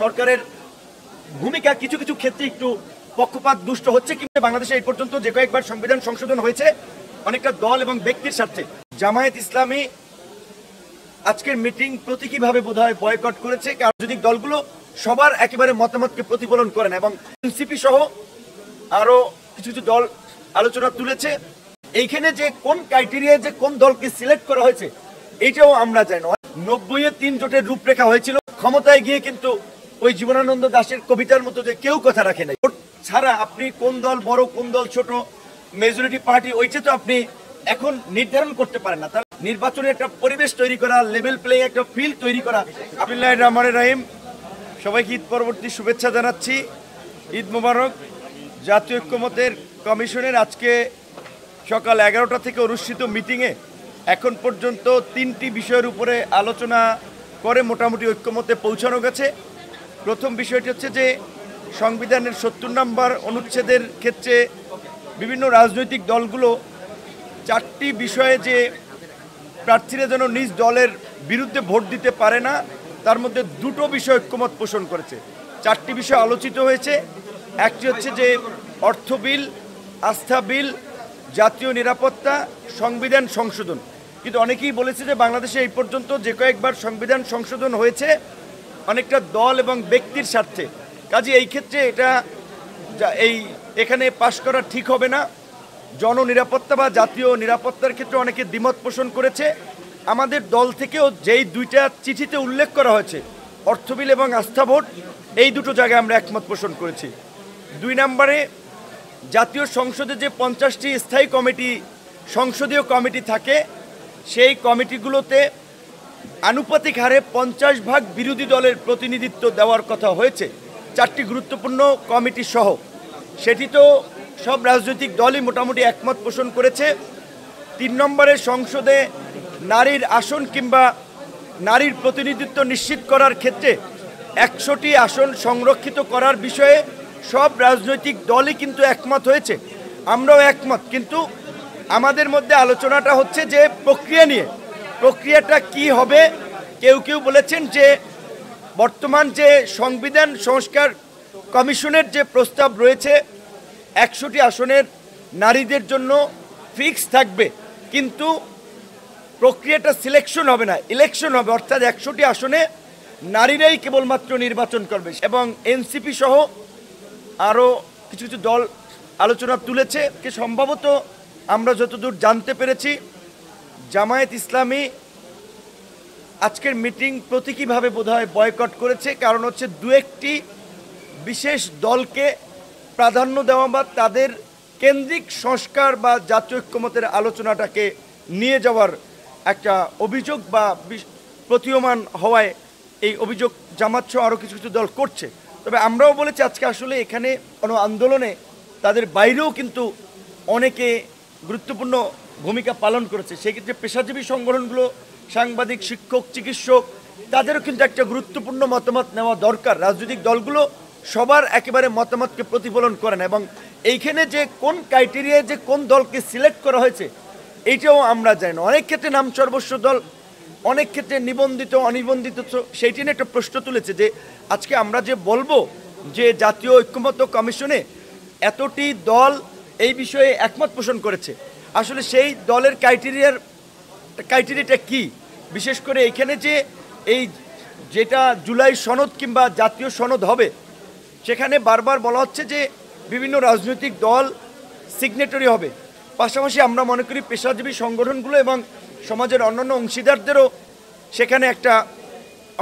সরকারের ভূমিকা কিছু কিছু ক্ষেত্রে একটু পক্ষপাত দুষ্ট হচ্ছে, কিন্তু বাংলাদেশে এই পর্যন্ত যে কয়েকবার সংবিধান সংশোধন হয়েছে অনেকটা দল এবং ব্যক্তির স্বার্থে। জামায়াত ইসলামী আজকের মিটিং প্রতীকীভাবে বোধহয় বয়কট করেছে, কারণ রাজনৈতিক দলগুলো সবার একেবারে মতামতকে প্রতিফলন করে না, এবং এনসিপি সহ আরো কিছু কিছু দল আলোচনা তুলেছে। এইখানে যে কোন ক্রাইটেরিয়া যে কোন দলকে সিলেক্ট করা হয়েছে এইটাও আমরা জানি না। 90-3 জোটের রূপরেখা হয়েছিল, ক্ষমতায় গিয়ে কিন্তু ওই জীবনানন্দ দাশের কবিতার মতো যে কেউ কথা রাখে নাই। ভোট ছাড়া আপনি কোন দল বড় কোন দল ছোট, মেজরিটি পার্টি, ওইটা তো আপনি এখন নির্ধারণ করতে পারেন না। তাহলে নির্বাচনে একটা পরিবেশ তৈরি করা, লেভেল প্লে একটা ফিল্ড তৈরি করা। বিসমিল্লাহির রহমানির রহিম। সবাইকে ঈদ পরবর্তী শুভেচ্ছা জানাচ্ছি। ঈদ মোবারক। জাতীয় ঐক্যমত্যের কমিশনের আজকে সকাল 11টা থেকে অনুষ্ঠিত মিটিংয়ে এখন পর্যন্ত 3টি বিষয়ের উপরে আলোচনা করে মোটামুটি ঐক্যমত্যে পৌঁছানো গেছে। প্রথম বিষয়টি হচ্ছে যে সংবিধানের 70 নম্বর অনুচ্ছেদের ক্ষেত্রে বিভিন্ন রাজনৈতিক দলগুলো 4টি বিষয়ে যে প্রার্থীরা যেন নিজ দলের বিরুদ্ধে ভোট দিতে পারে না, তার মধ্যে 2টো বিষয় ঐক্যমত পোষণ করেছে। 4টি বিষয় আলোচিত হয়েছে। একটি হচ্ছে যে অর্থ বিল, আস্থা বিল, জাতীয় নিরাপত্তা, সংবিধান সংশোধন। কিন্তু অনেকেই বলেছে যে বাংলাদেশে এই পর্যন্ত যে কয়েকবার সংবিধান সংশোধন হয়েছে অনেকটা দল এবং ব্যক্তির স্বার্থে, কাজে এই ক্ষেত্রে এটা এখানে পাশ করা ঠিক হবে না। জননিরাপত্তা বা জাতীয় নিরাপত্তার ক্ষেত্রে অনেকে দ্বিমত পোষণ করেছে। আমাদের দল থেকেও যেই 2টা চিঠিতে উল্লেখ করা হয়েছে অর্থ বিল এবং আস্থা ভোট, এই 2টো জায়গায় আমরা একমত পোষণ করেছি। 2 নম্বরে জাতীয় সংসদে যে 50টি স্থায়ী কমিটি, সংসদীয় কমিটি থাকে, সেই কমিটিগুলোতে আনুপাতিক হারে 50% বিরোধী দলের প্রতিনিধিত্ব দেওয়ার কথা হয়েছে 4টি গুরুত্বপূর্ণ কমিটি সহ। সেটি তো সব রাজনৈতিক দলই মোটামুটি একমত পোষণ করেছে। 3 নম্বরে সংসদে নারীর আসন কিংবা নারীর প্রতিনিধিত্ব নিশ্চিত করার ক্ষেত্রে 100টি আসন সংরক্ষিত করার বিষয়ে সব রাজনৈতিক দলই কিন্তু একমত হয়েছে, আমরাও একমত। কিন্তু আমাদের মধ্যে আলোচনাটা হচ্ছে যে প্রক্রিয়া নিয়ে, প্রক্রিয়াটা কি হবে। কেউ কেউ বলেছেন যে বর্তমান যে সংবিধান সংস্কার কমিশনের যে প্রস্তাব রয়েছে 100টি আসনের নারীদের জন্য ফিক্স থাকবে, কিন্তু প্রক্রিয়াটা সিলেকশন হবে না, ইলেকশন হবে, অর্থাৎ 100টি আসনে নারীরাই কেবলমাত্র নির্বাচন করবে। এবং এনসিপি সহ আরও কিছু কিছু দল আলোচনা তুলেছে। সম্ভবত আমরা যতদূর জানতে পেরেছি জামায়াত ইসলামী আজকের মিটিং প্রতীকীভাবে বোধহয় বয়কট করেছে, কারণ হচ্ছে 2-1টি বিশেষ দলকে প্রাধান্য দেওয়া বা তাদের কেন্দ্রিক সংস্কার বা জাতীয় ঐক্যমত্যের আলোচনাটাকে নিয়ে যাওয়ার একটা অভিযোগ বা প্রতীয়মান হওয়ায় এই অভিযোগ জামাত সহ আরও কিছু কিছু দল করছে। তবে আমরাও বলেছি আজকে আসলে এখানে কোনো আন্দোলনে তাদের বাইরেও কিন্তু অনেকে গুরুত্বপূর্ণ ভূমিকা পালন করেছে। সেক্ষেত্রে পেশাজীবী সংগঠনগুলো, সাংবাদিক, শিক্ষক, চিকিৎসক, তাদেরও কিন্তু একটা গুরুত্বপূর্ণ মতামত নেওয়া দরকার। রাজনৈতিক দলগুলো সবার একেবারে মতামতকে প্রতিফলন করে না, এবং এইখানে যে কোন ক্রাইটেরিয়ায় যে কোন দলকে সিলেক্ট করা হয়েছে এইটাও আমরা জানি না। অনেক ক্ষেত্রে নাম সর্বস্ব দল, অনেক ক্ষেত্রে নিবন্ধিত অনিবন্ধিত, সেইটি নিয়ে একটা প্রশ্ন তুলেছে যে আজকে আমরা যে বলবো যে জাতীয় ঐক্যমত্য কমিশনে এতটি দল এই বিষয়ে একমত পোষণ করেছে, আসলে সেই দলের ক্রাইটেরিয়াটা কি। বিশেষ করে এখানে যে এই যেটা জুলাই সনদ কিংবা জাতীয় সনদ হবে, সেখানে বারবার বলা হচ্ছে যে বিভিন্ন রাজনৈতিক দল সিগনেটরি হবে। পাশাপাশি আমরা মনে করি পেশাজীবী সংগঠনগুলো এবং সমাজের অন্যান্য অংশীদারদেরও সেখানে একটা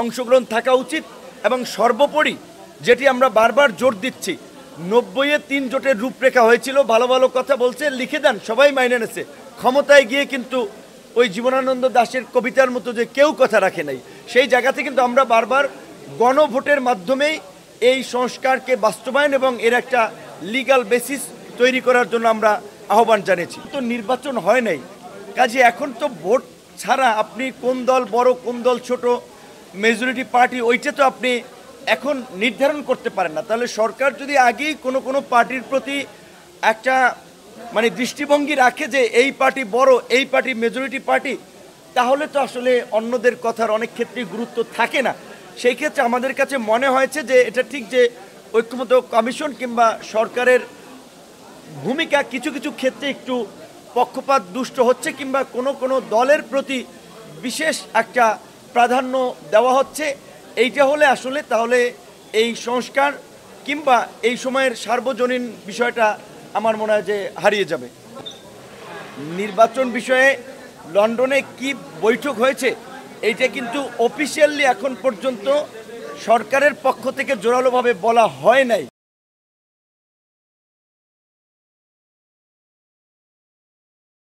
অংশগ্রহণ থাকা উচিত। এবং সর্বোপরি যেটি আমরা বারবার জোর দিচ্ছি, 90-3 জোটের রূপরেখা হয়েছিল, ভালো ভালো কথা বলছে, লিখে দেন, সবাই মাইনে নেছে, ক্ষমতায় গিয়ে কিন্তু ওই জীবনানন্দ দাশের কবিতার মতো যে কেউ কথা রাখে নাই। সেই জায়গাতে কিন্তু আমরা বারবার গণভোটের মাধ্যমেই এই সংস্কারকে বাস্তবায়ন এবং এর একটা লিগ্যাল বেসিস তৈরি করার জন্য আমরা আহ্বান জানিয়েছি। তো নির্বাচন হয় নাই, কাজে এখন তো ভোট ছাড়া আপনি কোন দল বড় কোন দল ছোট, মেজরিটি পার্টি, ওইটা তো আপনি এখন নির্ধারণ করতে পারেন না। তাহলে সরকার যদি আগেই কোনো পার্টির প্রতি একটা মানে দৃষ্টিভঙ্গি রাখে যে এই পার্টি বড়, এই পার্টি মেজরিটি পার্টি, তাহলে তো আসলে অন্যদের কথার অনেক ক্ষেত্রেই গুরুত্ব থাকে না। সেই ক্ষেত্রে আমাদের কাছে মনে হয়েছে যে এটা ঠিক যে ঐক্যমত্য কমিশন কিংবা সরকারের ভূমিকা কিছু কিছু ক্ষেত্রে একটু পক্ষপাত দুষ্ট হচ্ছে কিংবা কোনো কোনো দলের প্রতি বিশেষ একটা প্রাধান্য দেওয়া হচ্ছে। এইটা হলে আসলে তাহলে এই সংস্কার কিংবা এই সময়ের সার্বজনীন বিষয়টা আমার মনে হয় যে হারিয়ে যাবে। নির্বাচন বিষয়ে লন্ডনে কি বৈঠক হয়েছে এইটা কিন্তু অফিসিয়ালি এখন পর্যন্ত সরকারের পক্ষ থেকে জোরালোভাবে বলা হয় নাই।